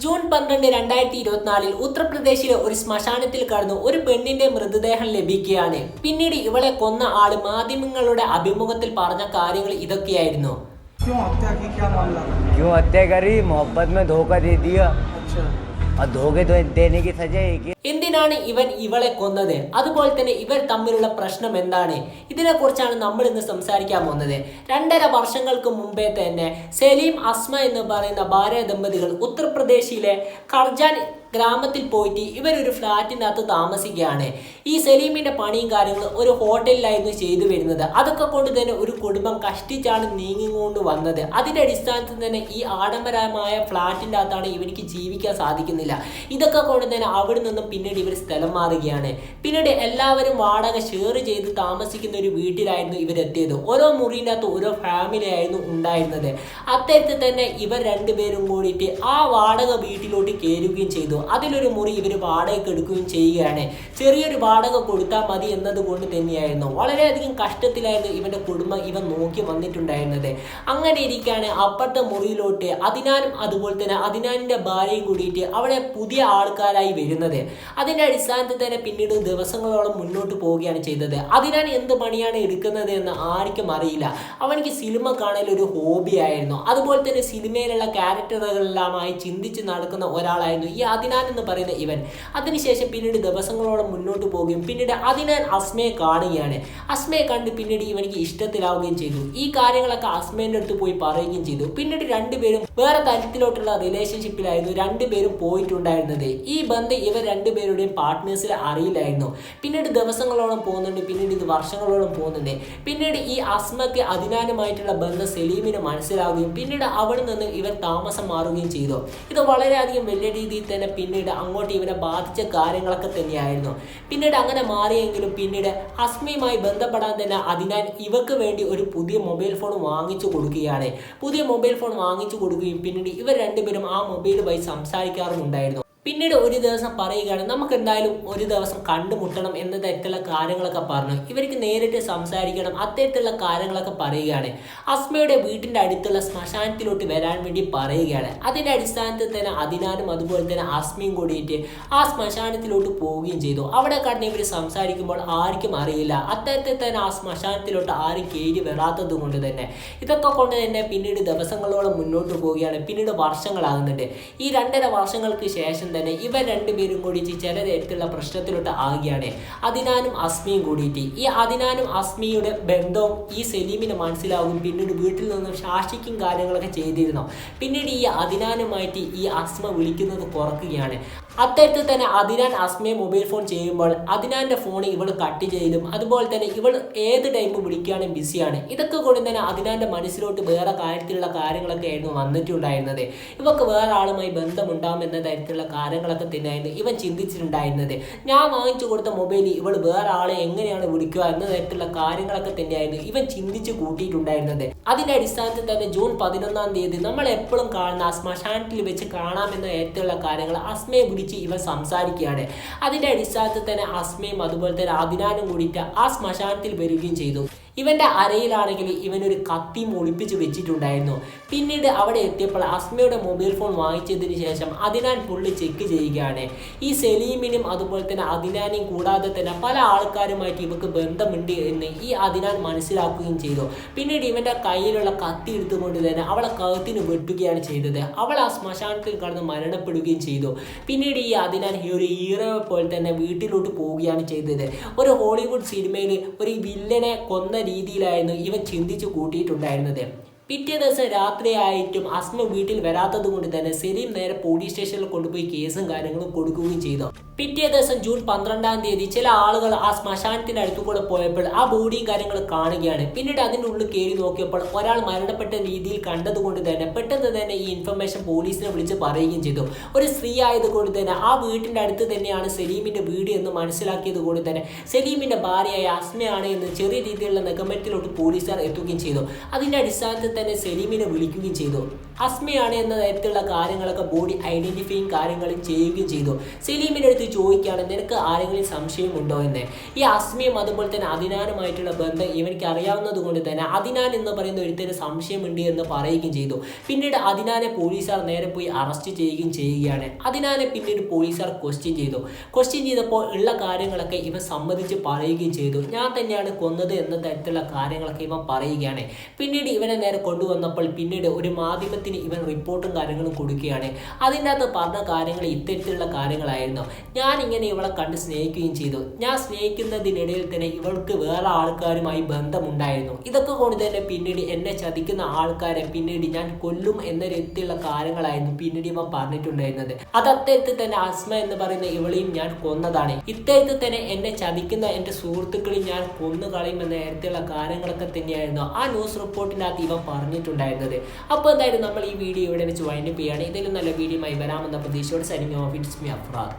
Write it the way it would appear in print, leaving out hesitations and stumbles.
June 12, 2024 ഉത്തർപ്രദേശിലെ ഒരു ശ്മശാനത്തിൽ കടന്നു ഒരു പെണ്ണിന്റെ മൃതദേഹം ലഭിക്കുകയാണ്. പിന്നീട് ഇവളെ കൊന്ന ആള് മാധ്യമങ്ങളുടെ അഭിമുഖത്തിൽ പറഞ്ഞ കാര്യങ്ങൾ ഇതൊക്കെയായിരുന്നു. क्यों हत्या करी? मोहब्बत में धोखा दे दिया और धोखे तो देने की सजा है कि എന്തിനാണ് ഇവൻ ഇവളെ കൊന്നത്, അതുപോലെ തന്നെ ഇവർ തമ്മിലുള്ള പ്രശ്നം എന്താണ്, ഇതിനെക്കുറിച്ചാണ് നമ്മൾ ഇന്ന് സംസാരിക്കാൻ പോകുന്നത്. 2.5 വർഷങ്ങൾക്ക് മുമ്പേ തന്നെ സലീം അസ്മ എന്ന് പറയുന്ന ഭാര്യ ദമ്പതികൾ ഉത്തർപ്രദേശിലെ കർജാൻ ഗ്രാമത്തിൽ പോയിട്ട് ഇവരൊരു ഫ്ലാറ്റിനകത്ത് താമസിക്കുകയാണ്. ഈ സലീമിന്റെ പണിയും കാര്യങ്ങളും ഒരു ഹോട്ടലിലായിരുന്നു ചെയ്തു വരുന്നത്. അതൊക്കെ കൊണ്ട് തന്നെ ഒരു കുടുംബം കഷ്ടിച്ചാണ് നീങ്ങിക്കൊണ്ട് വന്നത്. അതിന്റെ അടിസ്ഥാനത്തിൽ തന്നെ ഈ ആഡംബരമായ ഫ്ലാറ്റിൻ്റെ അകത്താണ് ഇവർക്ക് ജീവിക്കാൻ സാധിക്കുന്നില്ല. ഇതൊക്കെ കൊണ്ട് തന്നെ അവിടെ നിന്നും പിന്നീട് ഇവർ സ്ഥലം മാറുകയാണ്. പിന്നീട് എല്ലാവരും വാടക ഷെയർ ചെയ്ത് താമസിക്കുന്ന ഒരു വീട്ടിലായിരുന്നു ഇവരെത്തിയത്. ഓരോ മുറിൻ്റെ അകത്ത് ഓരോ ഫാമിലി ആയിരുന്നു ഉണ്ടായിരുന്നത്. അത്തരത്തിൽ തന്നെ ഇവർ രണ്ടുപേരും കൂടിയിട്ട് ആ വാടക വീട്ടിലോട്ട് കയറുകയും ചെയ്തു. അതിലൊരു മുറി ഇവർ വാടകയ്ക്ക് എടുക്കുകയും ചെയ്യുകയാണ്. ചെറിയൊരു വാടക കൊടുത്താൽ മതി എന്നതുകൊണ്ട് തന്നെയായിരുന്നു. വളരെയധികം കഷ്ടത്തിലായിരുന്നു ഇവന്റെ കുടുംബം ഇവൻ നോക്കി വന്നിട്ടുണ്ടായിരുന്നത്. അങ്ങനെ ഇരിക്കുകയാണ് അപ്പുറത്തെ മുറിയിലോട്ട് അദിനാനും അതുപോലെ തന്നെ അദിനാനിന്റെ ഭാര്യയും കൂടിയിട്ട് അവിടെ പുതിയ ആൾക്കാരായി വരുന്നത്. അതിന്റെ അടിസ്ഥാനത്തിൽ തന്നെ പിന്നീട് ദിവസങ്ങളോളം മുന്നോട്ട് പോവുകയാണ് ചെയ്തത്. അദിനാൻ എന്ത് പണിയാണ് എടുക്കുന്നത് എന്ന് ആർക്കും അറിയില്ല. അവനിക്ക് സിനിമ കാണൽ ഒരു ഹോബി ആയിരുന്നു. അതുപോലെ തന്നെ സിനിമയിലുള്ള ക്യാരക്ടറുകളെല്ലാമായി ചിന്തിച്ച് നടക്കുന്ന ഒരാളായിരുന്നു ഈ അദിനാൻ എന്ന് പറയുന്ന ഇവൻ. അതിനുശേഷം പിന്നീട് ദിവസങ്ങളോളം മുന്നോട്ട് പോവുകയും പിന്നീട് അദിനാൻ അസ്മയെ കാണുകയാണ്. അസ്മയെ കണ്ട് പിന്നീട് ഇവനിക്ക് ഇഷ്ടത്തിലാവുകയും ചെയ്തു. ഈ കാര്യങ്ങളൊക്കെ അസ്മേന്റെ അടുത്ത് പോയി പറയുകയും ചെയ്തു. പിന്നീട് രണ്ടുപേരും വേറെ തരത്തിലോട്ടുള്ള റിലേഷൻഷിപ്പിലായിരുന്നു രണ്ടുപേരും പോയിട്ടുണ്ടായിരുന്നത്. ഈ ബന്ധം ഇവർ രണ്ടുപേരുടെയും പാർട്ട്നേഴ്സിനെ അറിയില്ലായിരുന്നു. പിന്നീട് ദിവസങ്ങളോളം പോകുന്നുണ്ട്, പിന്നീട് ഇത് വർഷങ്ങളോളം പോകുന്നുണ്ട്. പിന്നീട് ഈ അസ്മയ്ക്ക് അദിനാനുമായിട്ടുള്ള ബന്ധം സലീമിന് മനസ്സിലാവുകയും പിന്നീട് അവിടെ നിന്ന് ഇവർ താമസം മാറുകയും ചെയ്തു. ഇത് വളരെയധികം വലിയ രീതിയിൽ തന്നെ പിന്നീട് അങ്ങോട്ട് ഇവനെ ബാധിച്ച കാര്യങ്ങളൊക്കെ തന്നെയായിരുന്നു. പിന്നീട് അങ്ങനെ മാറിയെങ്കിലും പിന്നീട് അസ്മയുമായി ബന്ധപ്പെടാൻ തന്നെ അദിനാൻ ഇവർക്ക് വേണ്ടി ഒരു പുതിയ മൊബൈൽ ഫോൺ വാങ്ങിച്ചു കൊടുക്കുകയാണ്. പുതിയ മൊബൈൽ ഫോൺ വാങ്ങിച്ചു കൊടുക്കുകയും പിന്നീട് ഇവർ രണ്ടുപേരും ആ മൊബൈൽ വഴി സംസാരിക്കാറുമുണ്ടായിരുന്നു. പിന്നീട് ഒരു ദിവസം പറയുകയാണ് നമുക്ക് എന്തായാലും ഒരു ദിവസം കണ്ടുമുട്ടണം എന്ന തരത്തിലുള്ള കാര്യങ്ങളൊക്കെ പറഞ്ഞു. ഇവർക്ക് നേരിട്ട് സംസാരിക്കണം അത്തരത്തിലുള്ള കാര്യങ്ങളൊക്കെ പറയുകയാണ്. അസ്മയുടെ വീട്ടിൻ്റെ അടുത്തുള്ള ശ്മശാനത്തിലോട്ട് വരാൻ വേണ്ടി പറയുകയാണ്. അതിൻ്റെ അടിസ്ഥാനത്തിൽ തന്നെ അദിനാനും അതുപോലെ തന്നെ അസ്മയും കൂടിയിട്ട് ആ ശ്മശാനത്തിലോട്ട് പോവുകയും ചെയ്തു. അവിടെ കടന്ന് ഇവർ സംസാരിക്കുമ്പോൾ ആർക്കും അറിയില്ല. അത്തരത്തിൽ തന്നെ ആ ശ്മശാനത്തിലോട്ട് ആരും കയറി വരാത്തത് കൊണ്ട് തന്നെ ഇതൊക്കെ കൊണ്ട് തന്നെ പിന്നീട് ദിവസങ്ങളോളം മുന്നോട്ട് പോവുകയാണ്. പിന്നീട് വർഷങ്ങളാകുന്നുണ്ട്. ഈ 2.5 വർഷങ്ങൾക്ക് ശേഷം തന്നെ ഇവർ രണ്ടുപേരും കൂടിയിട്ട് ചില തരത്തിലുള്ള പ്രശ്നത്തിലോട്ട് ആകുകയാണ്. അദിനാനും അസ്മയും കൂടിയിട്ട് ഈ അദിനാനും അസ്മിയുടെ ബന്ധവും ഈ സലീമിന് മനസ്സിലാവും. പിന്നീട് വീട്ടിൽ നിന്നും ശാസിക്കും കാര്യങ്ങളൊക്കെ ചെയ്തിരുന്നു. പിന്നീട് ഈ അദിനാനുമായിട്ട് ഈ അസ്മ വിളിക്കുന്നത് കുറക്കുകയാണ്. അത്തരത്തിൽ തന്നെ അദിനാൻ അസ്മയെ മൊബൈൽ ഫോൺ ചെയ്യുമ്പോൾ അദിനാന്റെ ഫോൺ ഇവൾ കട്ട് ചെയ്തും അതുപോലെ തന്നെ ഇവൾ ഏത് ടൈം വിളിക്കുകയാണെങ്കിൽ ബിസിയാണ്. ഇതൊക്കെ കൊണ്ട് തന്നെ അദിനാന്റെ മനസ്സിലോട്ട് വേറെ കാര്യത്തിലുള്ള കാര്യങ്ങളൊക്കെ ആയിരുന്നു വന്നിട്ടുണ്ടായിരുന്നത്. ഇവർക്ക് വേറെ ആളുമായി ബന്ധമുണ്ടാകും എന്ന തരത്തിലുള്ള കാര്യങ്ങളൊക്കെ തന്നെയായിരുന്നു ഇവൻ ചിന്തിച്ചിട്ടുണ്ടായിരുന്നത്. ഞാൻ വാങ്ങിച്ചു കൊടുത്ത മൊബൈൽ ഇവൾ വേറെ ആളെ എങ്ങനെയാണ് വിളിക്കുക എന്ന തരത്തിലുള്ള കാര്യങ്ങളൊക്കെ തന്നെയായിരുന്നു ഇവൻ ചിന്തിച്ച് കൂട്ടിയിട്ടുണ്ടായിരുന്നത്. അതിന്റെ അടിസ്ഥാനത്തിൽ തന്നെ ജൂൺ 11-ാം തീയതി നമ്മൾ എപ്പോഴും കാണുന്ന ആ ശ്മശാനത്തിൽ വെച്ച് കാണാമെന്ന തരത്തിലുള്ള കാര്യങ്ങൾ അസ്മയെ ഇവൻ സംസാരിക്കുകയാണ്. അതിന്റെ അടിസ്ഥാനത്തിൽ തന്നെ അസ്മയും അതുപോലെ തന്നെ അദിനാനും കൂടിയിട്ട് ആ ശ്മശാനത്തിൽ വരികയും ചെയ്തു. ഇവന്റെ അരയിലാണെങ്കിൽ ഇവനൊരു കത്തിയും ഒളിപ്പിച്ച് വെച്ചിട്ടുണ്ടായിരുന്നു. പിന്നീട് അവിടെ എത്തിയപ്പോൾ അസ്മയുടെ മൊബൈൽ ഫോൺ വാങ്ങിച്ചതിന് ശേഷം അദിനാൻ ഫുള്ള് ചെക്ക് ചെയ്യുകയാണ്. ഈ സലീമിനും അതുപോലെ തന്നെ അദിനാനെയും കൂടാതെ തന്നെ പല ആൾക്കാരുമായിട്ട് ഇവർക്ക് ബന്ധമുണ്ട് എന്ന് ഈ അദിനാൻ മനസ്സിലാക്കുകയും ചെയ്തു. പിന്നീട് ഇവന്റെ കയ്യിലുള്ള കത്തി എടുത്തുകൊണ്ട് തന്നെ അവളെ കഴുത്തിന് വെട്ടുകയാണ് ചെയ്തത്. അവൾ ആ ശ്മശാനത്തിൽ കടന്ന് മരണപ്പെടുകയും ചെയ്തു. പിന്നീട് ഈ അദിനാൻ ഒരു ഹീറോയെ പോലെ തന്നെ വീട്ടിലോട്ട് പോവുകയാണ് ചെയ്തത്. ഒരു ഹോളിവുഡ് സിനിമയിൽ ഒരു വില്ലനെ കൊന്ന രീതിയിലായിരുന്നു ഇവൻ ചിന്തിച്ചു കൂട്ടിയിട്ടുണ്ടായിരുന്നത്. പിറ്റേ ദിവസം രാത്രിയായിട്ടും അസ്മ വീട്ടിൽ വരാത്തത് കൊണ്ട് തന്നെ സലീം നേരെ പോലീസ് സ്റ്റേഷനിൽ കൊണ്ടുപോയി കേസും കാര്യങ്ങളും കൊടുക്കുകയും ചെയ്തു. പിറ്റേ ദിവസം ജൂൺ 12-ാം തീയതി ചില ആളുകൾ ആ ശ്മശാനത്തിന്റെ അടുത്തു കൂടെ പോയപ്പോൾ ആ ബോഡിയും കാര്യങ്ങളും കാണുകയാണ്. പിന്നീട് അതിൻ്റെ ഉള്ളിൽ കയറി നോക്കിയപ്പോൾ ഒരാൾ മരണപ്പെട്ട രീതിയിൽ കണ്ടതുകൊണ്ട് തന്നെ പെട്ടെന്ന് തന്നെ ഈ ഇൻഫർമേഷൻ പോലീസിനെ വിളിച്ച് പറയുകയും ചെയ്തു. ഒരു സ്ത്രീ ആയതുകൊണ്ട് തന്നെ ആ വീട്ടിൻ്റെ അടുത്ത് തന്നെയാണ് സലീമിന്റെ വീട് എന്ന് മനസ്സിലാക്കിയത് കൊണ്ട് തന്നെ സലീമിന്റെ ഭാര്യയായ അസ്മയാണ് എന്ന് ചെറിയ രീതിയിലുള്ള നിഗമനത്തിലോട്ട് പോലീസുകാർ എത്തുകയും ചെയ്തു. അതിന്റെ അടിസ്ഥാനത്തിൽ തന്നെ സലീമിനെ വിളിക്കുകയും ചെയ്തു. അസ്മയാണ് എന്ന തരത്തിലുള്ള കാര്യങ്ങളൊക്കെ ബോഡി ഐഡന്റിഫൈയും കാര്യങ്ങളും ചെയ്യുകയും ചെയ്തു. സലീമിൻ്റെ അടുത്ത് ചോദിക്കുകയാണ് നിനക്ക് ആരെങ്കിലും സംശയമുണ്ടോ എന്ന്. ഈ അസ്മയും അതുപോലെ തന്നെ അദിനാനുമായിട്ടുള്ള ബന്ധം ഇവനിക്ക് അറിയാവുന്നത് കൊണ്ട് തന്നെ അദിനാൻ എന്ന് പറയുന്ന ഒരുത്തന് സംശയമുണ്ട് എന്ന് പറയുകയും ചെയ്തു. പിന്നീട് അദിനാനെ പോലീസുകാർ നേരെ പോയി അറസ്റ്റ് ചെയ്യുകയും ചെയ്യുകയാണ്. അദിനാനെ പിന്നീട് പോലീസുകാർ ക്വസ്റ്റ്യൻ ചെയ്തപ്പോൾ ഉള്ള കാര്യങ്ങളൊക്കെ ഇവൻ സമ്മതിച്ച് പറയുകയും ചെയ്തു. ഞാൻ തന്നെയാണ് കൊന്നത് എന്ന തരത്തിലുള്ള കാര്യങ്ങളൊക്കെ ഇവൻ പറയുകയാണ്. പിന്നീട് ഇവനെ നേരെ കൊണ്ടുവന്നപ്പോൾ പിന്നീട് ഒരു മാധ്യമത്തിന് ഇവൻ റിപ്പോർട്ടും കാര്യങ്ങളും കൊടുക്കുകയാണ്. അതിൻ്റെ അകത്ത് പറഞ്ഞ കാര്യങ്ങൾ ഇത്തരത്തിലുള്ള കാര്യങ്ങളായിരുന്നു. ഞാൻ ഇങ്ങനെ ഇവളെ കണ്ട് സ്നേഹിക്കുകയും ചെയ്തു. ഞാൻ സ്നേഹിക്കുന്നതിനിടയിൽ തന്നെ ഇവൾക്ക് വേറെ ആൾക്കാരുമായി ബന്ധമുണ്ടായിരുന്നു. ഇതൊക്കെ കൊണ്ട് തന്നെ പിന്നീട് എന്നെ ചതിക്കുന്ന ആൾക്കാരെ പിന്നീട് ഞാൻ കൊല്ലും എന്ന രീതിയിലുള്ള കാര്യങ്ങളായിരുന്നു പിന്നീട് ഇവൻ പറഞ്ഞിട്ടുണ്ടായിരുന്നത്. അത് അത്തരത്തിൽ തന്നെ അസ്മ എന്ന് പറയുന്ന ഇവളെയും ഞാൻ കൊന്നതാണ്. ഇത്തരത്തിൽ തന്നെ എന്നെ ചതിക്കുന്ന എൻ്റെ സുഹൃത്തുക്കളെയും ഞാൻ കൊന്നുകളയും എന്ന തരത്തിലുള്ള കാര്യങ്ങളൊക്കെ തന്നെയായിരുന്നു ആ ന്യൂസ് റിപ്പോർട്ടിനകത്ത് ഇവൻ പറഞ്ഞിട്ടുണ്ടായിരുന്നത്. അപ്പോൾ എന്തായാലും നമ്മൾ ഈ വീഡിയോ ഇവിടെ വെച്ച് വൈൻഡപ്പ് ചെയ്യുകയാണ്. ഇതിലും നല്ല വീഡിയോയുമായി വരാമെന്ന പ്രതീക്ഷയോടെ signing off. It's me Afrad.